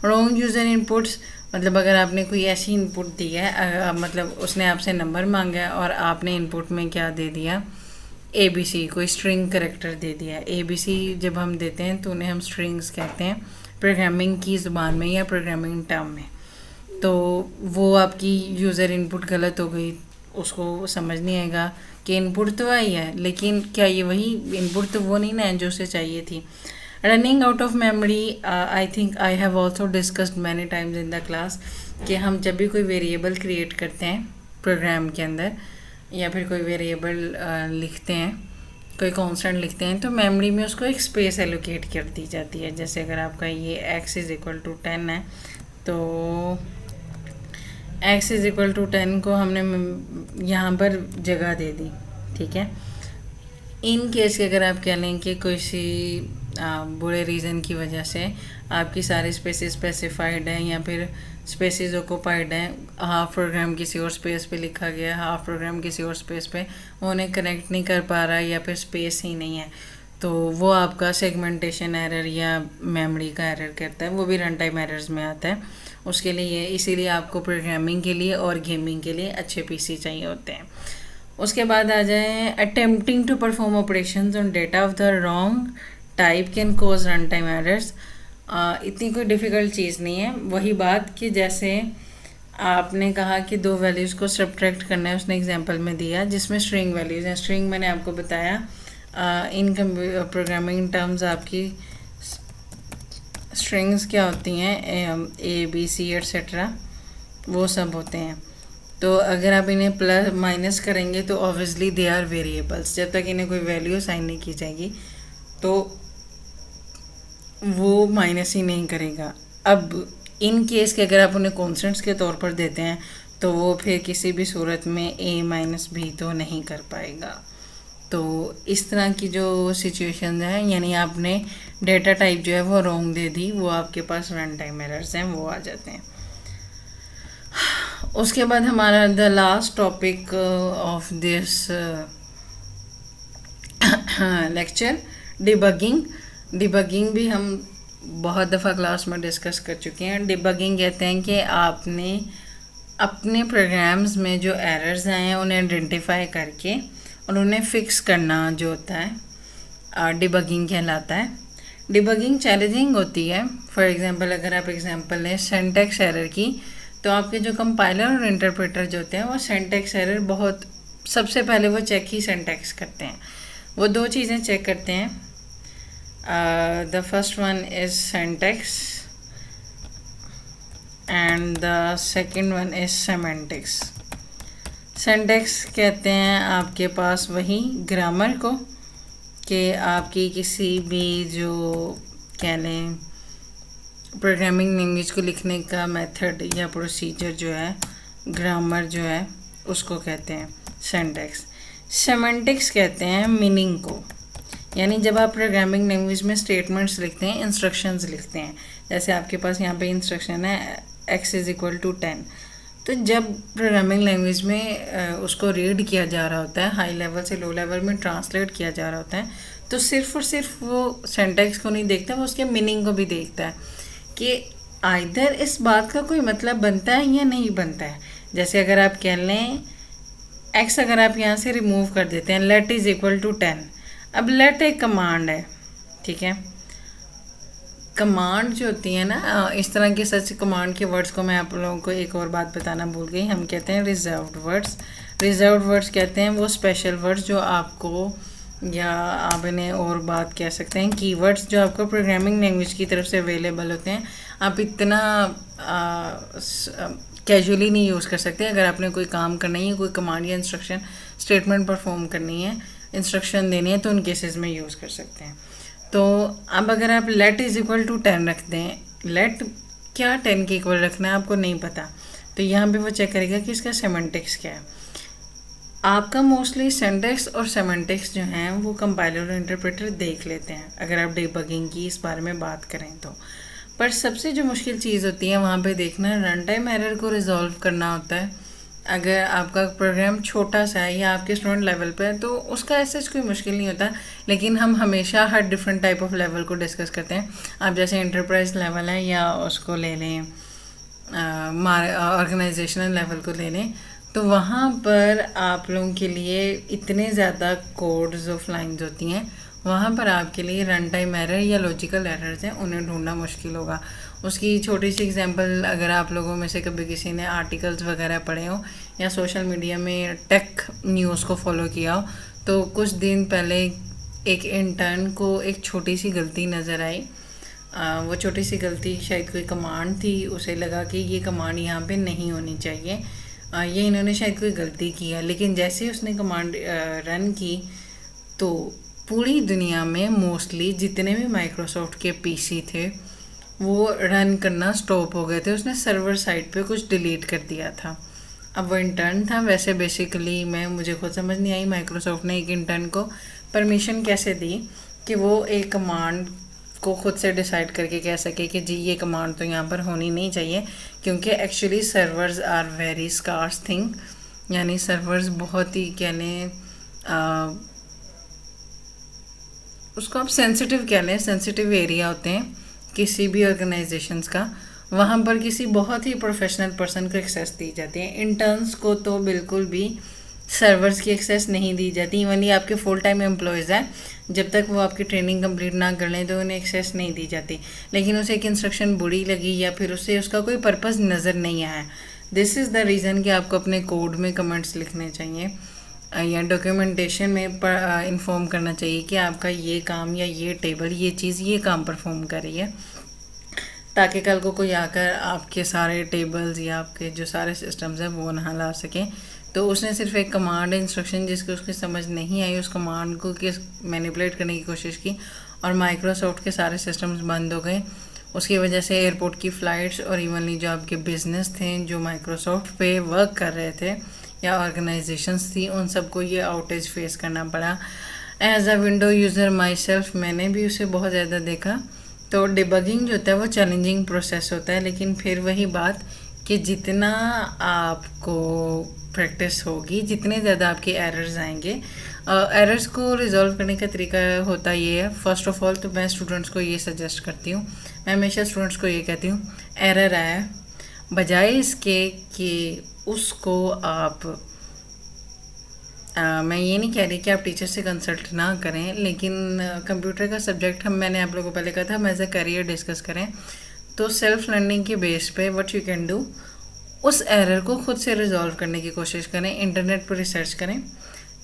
रॉन्ग यूज़र इनपुट्स, मतलब अगर आपने कोई ऐसी इनपुट दी है, मतलब उसने आपसे नंबर मांगा है और आपने इनपुट में क्या दे दिया, ABC, कोई स्ट्रिंग करेक्टर दे दिया। ABC जब हम देते हैं तो उन्हें हम स्ट्रिंग्स कहते हैं प्रोग्रामिंग की ज़ुबान में या प्रोग्रामिंग टर्म में। तो वो आपकी यूज़र इनपुट गलत हो गई, उसको समझ नहीं आएगा कि इनपुट तो आई है, लेकिन क्या ये वही इनपुट तो वो नहीं ना है जो उसे चाहिए थी। Running out of memory, I think I have also discussed many times in the class कि हम जब भी कोई वेरिएबल क्रिएट करते हैं प्रोग्राम के अंदर या फिर कोई वेरिएबल लिखते हैं, कोई कांस्टेंट लिखते हैं, तो मेमोरी में उसको एक स्पेस एलोकेट कर दी जाती है। जैसे अगर आपका ये x इज़ इक्वल टू 10 है, तो x इज़ इक्वल टू 10 को हमने यहाँ पर जगह दे दी, ठीक है। इन केस के अगर आप कह लें कि कोई सी बुरे रीज़न की वजह से आपकी सारी स्पेसेस स्पेसिफाइड हैं या फिर स्पेसेस ऑक्यूपाइड हैं, हाफ प्रोग्राम किसी और स्पेस पे लिखा गया है, हाफ प्रोग्राम किसी और स्पेस पे, वो उन्हें कनेक्ट नहीं कर पा रहा है या फिर स्पेस ही नहीं है, तो वो आपका सेगमेंटेशन एरर या मेमोरी का एरर करता है। वो भी रन टाइम एरर्स में आता है। उसके लिए इसीलिए आपको प्रोग्रामिंग के लिए और गेमिंग के लिए अच्छे PC चाहिए होते हैं। उसके बाद आ जाए attempting to perform operations on data of the wrong type can cause run time errors. इतनी कोई डिफ़िकल्ट चीज़ नहीं है। वही बात कि जैसे आपने कहा कि 2 वैल्यूज़ को सब्ट्रैक्ट करना है, उसने एग्जांपल में दिया जिसमें स्ट्रिंग वैल्यूज़ हैं। स्ट्रिंग मैंने आपको बताया इन प्रोग्रामिंग टर्म्स आपकी स्ट्रिंग्स क्या होती हैं, ABC एट्सेट्रा, वो सब होते हैं। तो अगर आप इन्हें प्लस माइनस करेंगे तो ऑब्वियसली दे आर वेरिएबल्स, जब तक इन्हें कोई वैल्यू असाइन नहीं की जाएगी तो वो माइनस ही नहीं करेगा। अब इन केस के अगर आप उन्हें कॉन्स्टेंट्स के तौर पर देते हैं तो वो फिर किसी भी सूरत में A-B तो नहीं कर पाएगा। तो इस तरह की जो सिचुएशन है, यानी आपने डेटा टाइप जो है वो रॉन्ग दे दी, वो आपके पास रन टाइम एरर्स हैं, वो आ जाते हैं। उसके बाद हमारा the last topic of this lecture, debugging. Debugging भी हम बहुत दफ़ा क्लास में डिस्कस कर चुके हैं। डिबगिंग कहते हैं कि आपने अपने प्रोग्राम्स में जो एरर्स आए हैं उन्हें आइडेंटिफाई करके और उन्हें फ़िक्स करना जो होता है डिबगिंग कहलाता है। डिबगिंग चैलेंजिंग होती है। फॉर एग्जांपल अगर आप एग्जांपल लें सिंटैक्स एरर की, तो आपके जो कंपाइलर और इंटरप्रेटर जो होते हैं वो सिंटैक्स एरर बहुत सबसे पहले वो चेक ही सिंटैक्स करते हैं। वो 2 चीज़ें चेक करते हैं। The first one is syntax and the second one is semantics. Syntax कहते हैं आपके पास वही ग्रामर को, कि आपकी किसी भी जो कह लें प्रोग्रामिंग लैंग्वेज को लिखने का मेथड या प्रोसीजर जो है, ग्रामर जो है, उसको कहते हैं सिंटैक्स। सेमेंटिक्स कहते हैं मीनिंग को, यानी जब आप प्रोग्रामिंग लैंग्वेज में स्टेटमेंट्स लिखते हैं, इंस्ट्रक्शंस लिखते हैं, जैसे आपके पास यहाँ पे इंस्ट्रक्शन है x = 10, तो जब प्रोग्रामिंग लैंग्वेज में उसको रीड किया जा रहा होता है, हाई लेवल से लो लेवल में ट्रांसलेट किया जा रहा होता है, तो सिर्फ और सिर्फ वो सिंटैक्स को नहीं देखता, वो उसके मीनिंग को भी देखता है कि आइदर इस बात का कोई मतलब बनता है या नहीं बनता है। जैसे अगर आप कह लें x, अगर आप यहाँ से रिमूव कर देते हैं, let = 10। अब let एक कमांड है, ठीक है। कमांड जो होती है ना, इस तरह के सच कमांड के वर्ड्स को मैं आप लोगों को एक और बात बताना भूल गई, हम कहते हैं रिजर्व्ड वर्ड्स। रिजर्व्ड वर्ड्स कहते हैं वो स्पेशल वर्ड्स जो आपको, या आप इन्हें और बात कह सकते हैं कीवर्ड्स, जो आपको प्रोग्रामिंग लैंग्वेज की तरफ से अवेलेबल होते हैं। आप इतना कैजुअली नहीं यूज़ कर सकते। अगर आपने कोई काम करना है, कोई कमांड या इंस्ट्रक्शन स्टेटमेंट परफॉर्म करनी है, इंस्ट्रक्शन देनी है, तो उन केसेस में यूज़ कर सकते हैं। तो अब अगर आप let = 10 रख दें, let क्या 10 के इक्वल रखना है आपको नहीं पता, तो यहाँ पे वो चेक करेगा कि इसका सेमेंटिक्स क्या है। आपका मोस्टली सिंटैक्स और सेमेंटिक्स जो हैं वो कंपाइलर और इंटरप्रेटर देख लेते हैं, अगर आप डिबगिंग की इस बारे में बात करें तो। पर सबसे जो मुश्किल चीज़ होती है वहाँ पे देखना, रन टाइम एरर को रिजॉल्व करना होता है। अगर आपका प्रोग्राम छोटा सा है या आपके स्टूडेंट लेवल पे है, तो उसका ऐसा कोई मुश्किल नहीं होता, लेकिन हम हमेशा हर डिफरेंट टाइप ऑफ लेवल को डिस्कस करते हैं। आप जैसे एंटरप्राइज लेवल है या उसको ले लें, ऑर्गेनाइजेशनल लेवल को ले लें, तो वहाँ पर आप लोगों के लिए इतने ज़्यादा कोड्स ऑफ लाइन्स होती हैं, वहाँ पर आपके लिए रन टाइम एरर या लॉजिकल एरर्स हैं, उन्हें ढूंढना मुश्किल होगा। उसकी छोटी सी एग्जांपल, अगर आप लोगों में से कभी किसी ने आर्टिकल्स वगैरह पढ़े हो या सोशल मीडिया में टेक न्यूज़ को फॉलो किया हो, तो कुछ दिन पहले एक इंटर्न को एक छोटी सी गलती नज़र आई। वो छोटी सी गलती शायद कोई कमांड थी, उसे लगा कि ये कमांड यहाँ पे नहीं होनी चाहिए, ये इन्होंने शायद कोई गलती की है। लेकिन जैसे ही उसने कमांड रन की, तो पूरी दुनिया में मोस्टली जितने भी माइक्रोसॉफ्ट के पीसी थे वो रन करना स्टॉप हो गए थे। उसने सर्वर साइड पे कुछ डिलीट कर दिया था। अब वो इंटर्न था, वैसे बेसिकली मुझे खुद समझ नहीं आई माइक्रोसॉफ्ट ने एक इंटर्न को परमिशन कैसे दी कि वो एक कमांड को खुद से डिसाइड करके कह सके कि जी ये कमांड तो यहाँ पर होनी नहीं चाहिए, क्योंकि actually servers are very scarce thing, यानी सर्वर्स बहुत ही कह लें, उसको आप सेंसिटिव कह लें, सेंसिटिव एरिया होते हैं किसी भी ऑर्गेनाइजेशंस का। वहाँ पर किसी बहुत ही प्रोफेशनल पर्सन को एक्सेस दी जाती है। इंटर्न्स को तो बिल्कुल भी सर्वर्स की एक्सेस नहीं दी जाती। इवन ये आपके फुल टाइम एम्प्लॉयज़ हैं, जब तक वो आपकी ट्रेनिंग कंप्लीट ना कर लें तो उन्हें एक्सेस नहीं दी जाती। लेकिन उसे एक इंस्ट्रक्शन बुरी लगी या फिर उसे उसका कोई पर्पज़ नज़र नहीं आया। दिस इज़ द रीज़न कि आपको अपने कोड में कमेंट्स लिखने चाहिए या डॉक्यूमेंटेशन में इन्फॉर्म करना चाहिए कि आपका ये काम या ये टेबल, ये चीज़, ये काम परफॉर्म कर रही है, ताकि कल को कोई आकर आपके सारे टेबल्स या आपके जो सारे सिस्टम्स हैं वो ना ला सकें। तो उसने सिर्फ एक कमांड इंस्ट्रक्शन जिसकी उसकी समझ नहीं आई, उस कमांड को मैनिपुलेट करने की कोशिश की और माइक्रोसॉफ्ट के सारे सिस्टम्स बंद हो गए। उसकी वजह से एयरपोर्ट की फ़्लाइट्स और इवनली जो आपके बिज़नेस थे जो माइक्रोसॉफ्ट पे वर्क कर रहे थे या ऑर्गेनाइजेशंस थी, उन सबको ये आउटेज फेस करना पड़ा। As a window user myself मैंने भी उसे बहुत ज़्यादा देखा। तो डिबगिंग जो होता है वो चैलेंजिंग प्रोसेस होता है, लेकिन फिर वही बात कि जितना आपको प्रैक्टिस होगी, जितने ज़्यादा आपके एरर्स आएंगे। एरर्स को रिजॉल्व करने का तरीका होता ये है, फर्स्ट ऑफ ऑल तो मैं स्टूडेंट्स को ये सजेस्ट करती हूँ, मैं हमेशा स्टूडेंट्स को ये कहती हूँ, एरर आया बजाय इसके कि उसको आप मैं ये नहीं कह रही कि आप टीचर से कंसल्ट ना करें, लेकिन कंप्यूटर का सब्जेक्ट मैंने आप लोगों को पहले कहा था, हम एज अ करियर डिस्कस करें, तो सेल्फ लर्निंग के बेस पे व्हाट यू कैन डू, उस एरर को खुद से रिजॉल्व करने की कोशिश करें, इंटरनेट पर रिसर्च करें,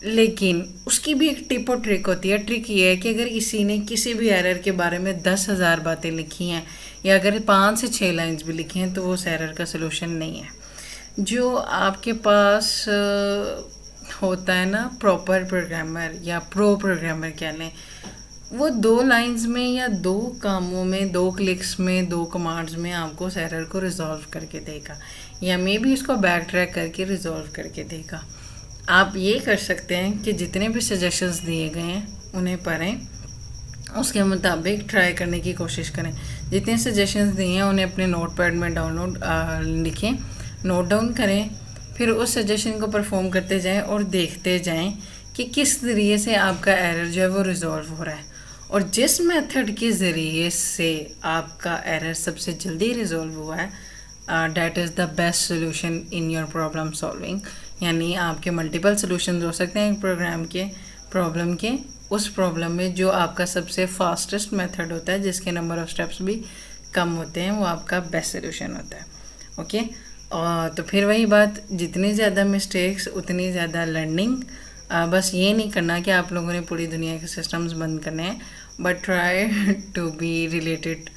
लेकिन उसकी भी एक टिप और ट्रिक होती है। ट्रिक ये है कि अगर किसी ने किसी भी एरर के बारे में 10,000 बातें लिखी हैं या अगर 5 से 6 लाइंस भी लिखी हैं तो वो उस एरर का सलूशन नहीं है। जो आपके पास होता है ना प्रॉपर प्रोग्रामर या प्रो प्रोग्रामर कह लें, वो 2 लाइंस में या 2 कामों में 2 क्लिक्स में 2 कमांड्स में आपको उस एरर को रिजॉल्व करके देगा या मे बी इसको बैक ट्रैक करके रिजॉल्व करके देगा। आप ये कर सकते हैं कि जितने भी सजेशंस दिए गए हैं उन्हें पढ़ें, उसके मुताबिक ट्राई करने की कोशिश करें। जितने सजेशंस दिए हैं उन्हें अपने नोट पैड में लिखें, नोट डाउन करें, फिर उस सजेशन को परफॉर्म करते जाएं और देखते जाएं कि किस ज़रिए से आपका एरर जो है वो रिजॉल्व हो रहा है। और जिस मेथड के ज़रिए से आपका एरर सबसे जल्दी रिजॉल्व हुआ है, that is the best solution in your problem solving. यानी आपके मल्टीपल सोल्यूशन हो सकते हैं एक प्रोग्राम के प्रॉब्लम के, उस प्रॉब्लम में जो आपका सबसे फास्टेस्ट मेथड होता है जिसके नंबर ऑफ़ स्टेप्स भी कम होते हैं, वो आपका बेस्ट सोल्यूशन होता है। ओके, तो फिर वही बात, जितनी ज़्यादा मिस्टेक्स उतनी ज़्यादा लर्निंग। बस ये नहीं करना कि आप लोगों ने पूरी दुनिया के सिस्टम्स बंद करने हैं, but try to be related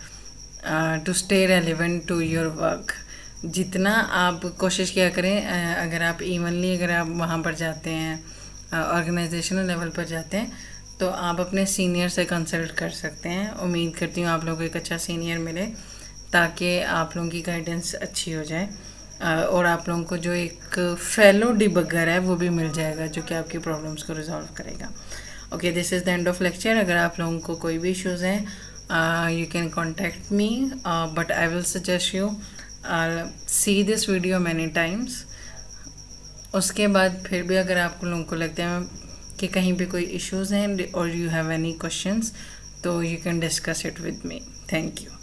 to stay relevant to your work. जितना आप कोशिश किया करें, अगर आप इवनली अगर आप वहाँ पर जाते हैं, ऑर्गेनाइजेशनल लेवल पर जाते हैं, तो आप अपने सीनियर से कंसल्ट कर सकते हैं। उम्मीद करती हूँ आप लोगों को एक अच्छा सीनियर मिले ताकि आप लोगों की गाइडेंस अच्छी हो जाए और आप लोगों को जो एक फेलो डिबगर है वो भी मिल जाएगा जो कि आपकी प्रॉब्लम्स को रिजॉल्व करेगा। Okay, this is the end of lecture. अगर आप लोगों को कोई भी इश्यूज़ हैं you can contact me, but I will suggest you see this video many times. उसके बाद फिर भी अगर आप लोगों को लगता है कि कहीं पे कोई इश्यूज़ हैं और यू हैव एनी क्वेश्चंस, तो you can discuss it with me. Thank you.